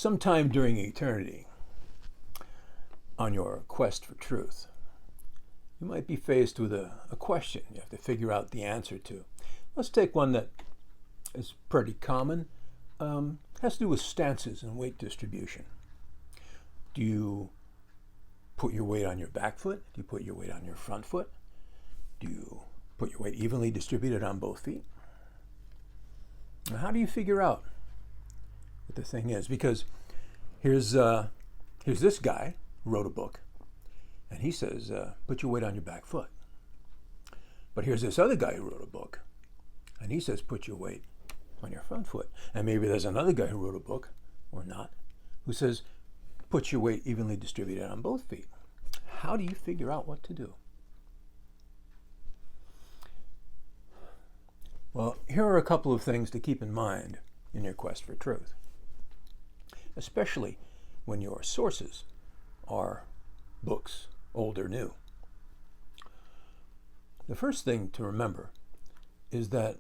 Sometime during eternity, on your quest for truth, you might be faced with a question you have to figure out the answer to. Let's take one that is pretty common. Has to do with stances and weight distribution. Do you put your weight on your back foot? Do you put your weight on your front foot? Do you put your weight evenly distributed on both feet? Now, how do you figure out what the thing is? Because here's this guy who wrote a book, and he says, put your weight on your back foot. But here's this other guy who wrote a book, and he says, put your weight on your front foot. And maybe there's another guy who wrote a book, or not, who says, put your weight evenly distributed on both feet. How do you figure out what to do? Well, here are a couple of things to keep in mind in your quest for truth, especially when your sources are books, old or new. The first thing to remember is that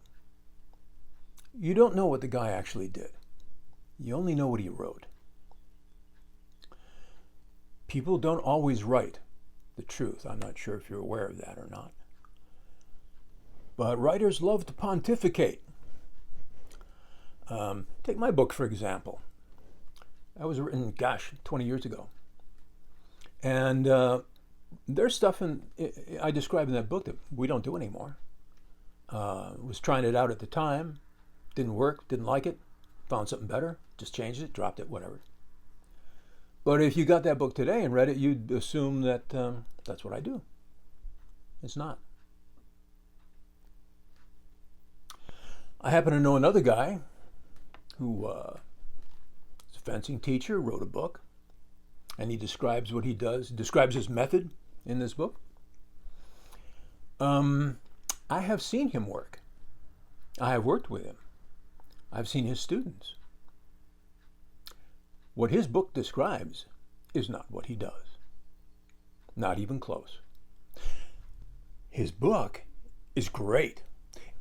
you don't know what the guy actually did. You only know what he wrote. People don't always write the truth. I'm not sure if you're aware of that or not. But writers love to pontificate. Take my book, for example. That was written, 20 years ago. And there's stuff I describe in that book that we don't do anymore. Was trying it out at the time. Didn't work, didn't like it. Found something better, just changed it, dropped it, whatever. But if you got that book today and read it, you'd assume that that's what I do. It's not. I happen to know another guy who is a fencing teacher, wrote a book, and he describes what he does, describes his method in this book. I have seen him work. I have worked with him. I've seen his students. What his book describes is not what he does. Not even close. His book is great.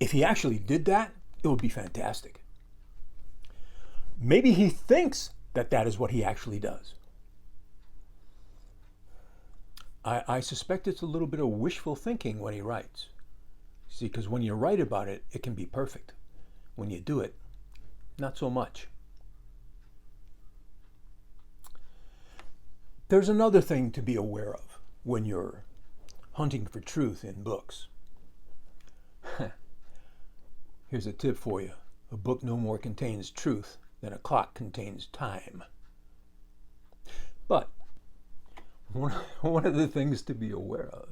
If he actually did that, it would be fantastic. Maybe he thinks that that is what he actually does. I suspect it's a little bit of wishful thinking when he writes. See, because when you write about it, it can be perfect. When you do it, not so much. There's another thing to be aware of when you're hunting for truth in books. Here's a tip for you. A book no more contains truth than a clock contains time. But one of the things to be aware of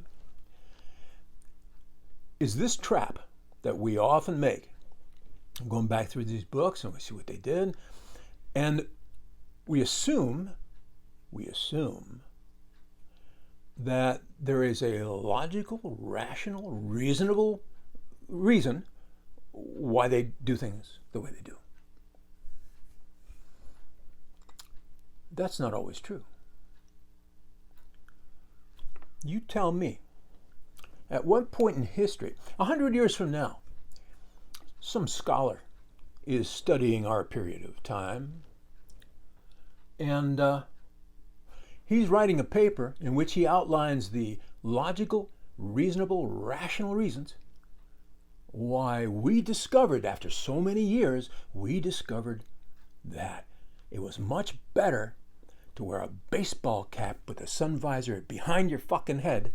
is this trap that we often make. I'm going back through these books and we see what they did, and we assume that there is a logical, rational, reasonable reason why they do things the way they do. That's not always true. You tell me, at what point in history, 100 years from now, some scholar is studying our period of time, and he's writing a paper in which he outlines the logical, reasonable, rational reasons why we discovered, after so many years, we discovered that it was much better to wear a baseball cap with a sun visor behind your fucking head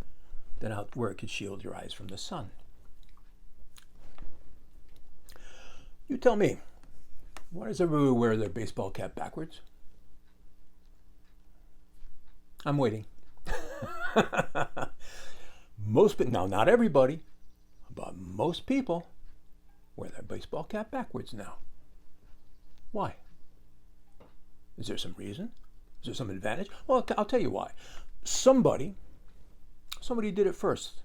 than out where it could shield your eyes from the sun. You tell me, why does everybody wear their baseball cap backwards? I'm waiting. Now, not everybody, but most people wear their baseball cap backwards now. Why? Is there some reason? Is there some advantage? Well, I'll tell you why. Somebody did it first,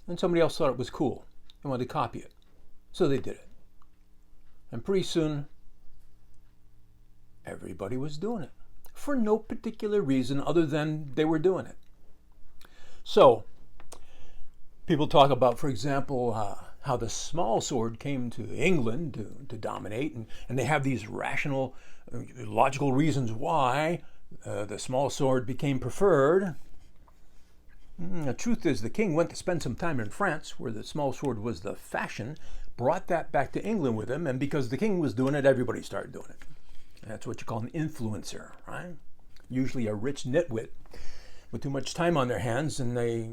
and somebody else thought it was cool and wanted to copy it. So they did it. And pretty soon, everybody was doing it for no particular reason other than they were doing it. So, people talk about, for example, how the small sword came to England to dominate, and they have these rational, logical reasons why the small sword became preferred. The truth is, the king went to spend some time in France, where the small sword was the fashion, brought that back to England with him, and because the king was doing it, everybody started doing it. That's what you call an influencer, right? Usually a rich nitwit with too much time on their hands, and they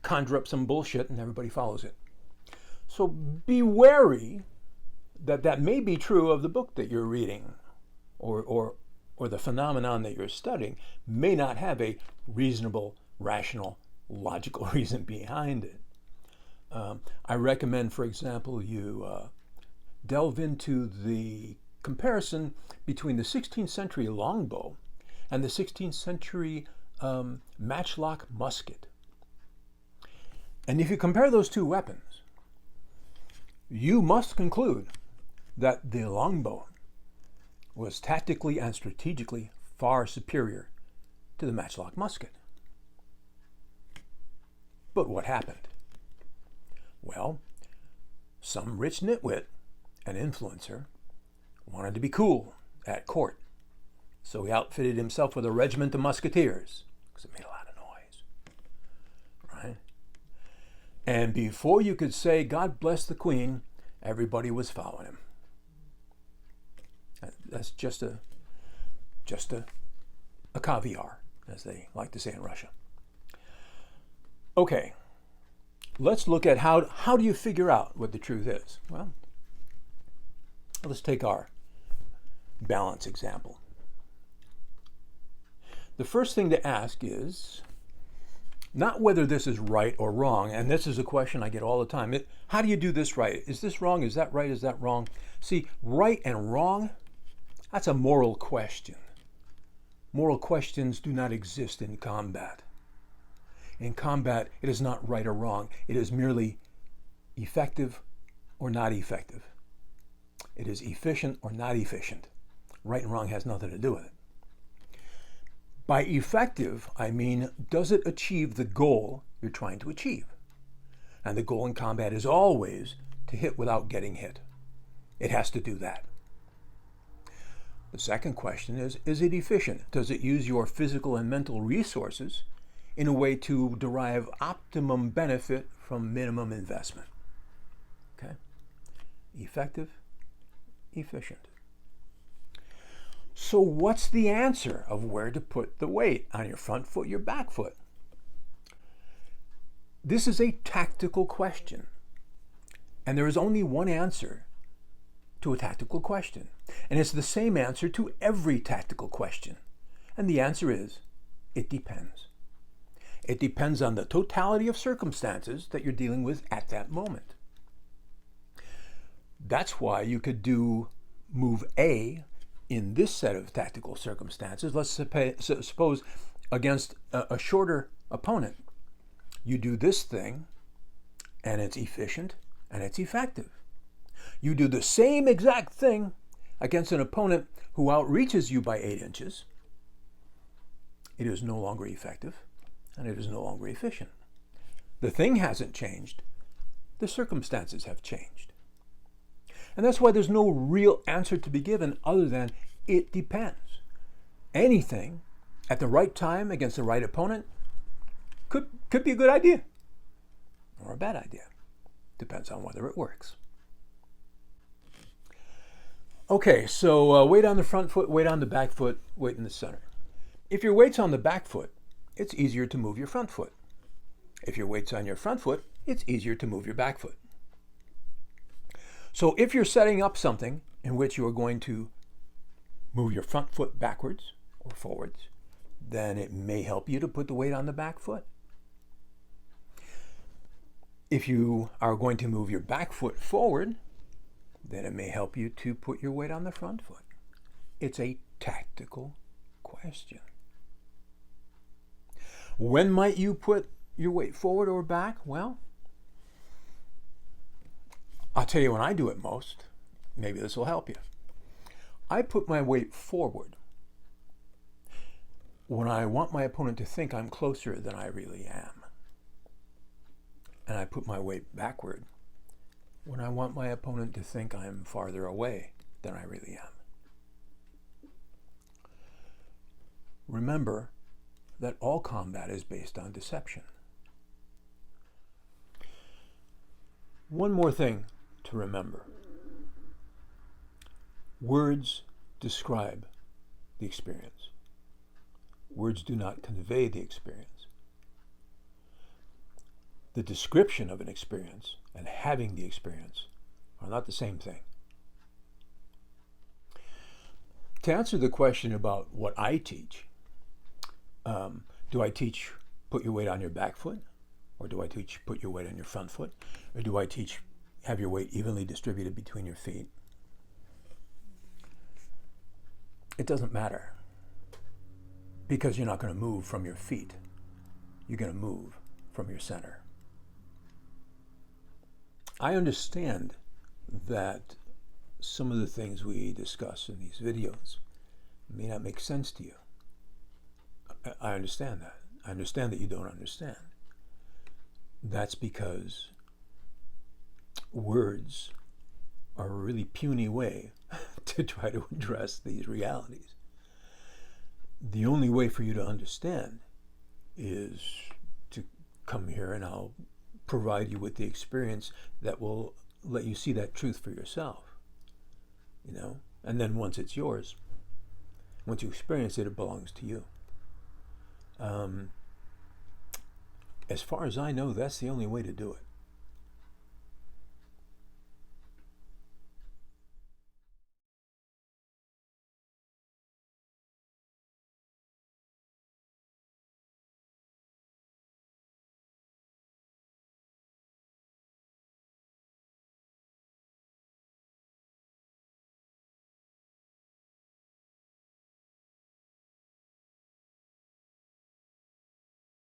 conjure up some bullshit and everybody follows it. So be wary that that may be true of the book that you're reading, or the phenomenon that you're studying may not have a reasonable, rational, logical reason behind it. I recommend, for example, you delve into the comparison between the 16th century longbow and the 16th century matchlock musket. And if you compare those two weapons, you must conclude that the longbow was tactically and strategically far superior to the matchlock musket. But what happened? Well, some rich nitwit, an influencer, wanted to be cool at court. So he outfitted himself with a regiment of musketeers, because it made a lot of noise. Right? And before you could say, God bless the Queen, everybody was following him. That's just a caviar, as they like to say in Russia. Okay, let's look at how do you figure out what the truth is? Well, let's take our balance example. The first thing to ask is not whether this is right or wrong, and this is a question I get all the time. How do you do this right? Is this wrong? Is that right? Is that wrong? See, right and wrong, that's a moral question. Moral questions do not exist in combat. In combat, it is not right or wrong. It is merely effective or not effective. It is efficient or not efficient. Right and wrong has nothing to do with it. By effective, I mean, does it achieve the goal you're trying to achieve? And the goal in combat is always to hit without getting hit. It has to do that. The second question is it efficient? Does it use your physical and mental resources in a way to derive optimum benefit from minimum investment? Okay? Effective, efficient. So what's the answer of where to put the weight? On your front foot, your back foot? This is a tactical question. And there is only one answer to a tactical question. And it's the same answer to every tactical question. And the answer is, it depends. It depends on the totality of circumstances that you're dealing with at that moment. That's why you could do move A in this set of tactical circumstances. Let's suppose against a shorter opponent, you do this thing, and it's efficient, and it's effective. You do the same exact thing against an opponent who outreaches you by 8 inches. It is no longer effective, and it is no longer efficient. The thing hasn't changed. The circumstances have changed. And that's why there's no real answer to be given other than it depends. Anything at the right time against the right opponent could be a good idea or a bad idea. Depends on whether it works. Okay, so weight on the front foot, weight on the back foot, weight in the center. If your weight's on the back foot, it's easier to move your front foot. If your weight's on your front foot, it's easier to move your back foot. So if you're setting up something in which you are going to move your front foot backwards or forwards, then it may help you to put the weight on the back foot. If you are going to move your back foot forward, then it may help you to put your weight on the front foot. It's a tactical question. When might you put your weight forward or back? Well, I'll tell you when I do it most. Maybe this will help you. I put my weight forward when I want my opponent to think I'm closer than I really am. And I put my weight backward when I want my opponent to think I'm farther away than I really am. Remember that all combat is based on deception. One more thing to remember. Words describe the experience. Words do not convey the experience. The description of an experience and having the experience are not the same thing. To answer the question about what I teach, do I teach put your weight on your back foot? Or do I teach put your weight on your front foot? Or do I teach have your weight evenly distributed between your feet? It doesn't matter, because you're not going to move from your feet. You're going to move from your center. I understand that some of the things we discuss in these videos may not make sense to you. I understand that. I understand that you don't understand. That's because words are a really puny way to try to address these realities. The only way for you to understand is to come here and I'll provide you with the experience that will let you see that truth for yourself. And then once it's yours, once you experience it, it belongs to you. As far as I know, that's the only way to do it.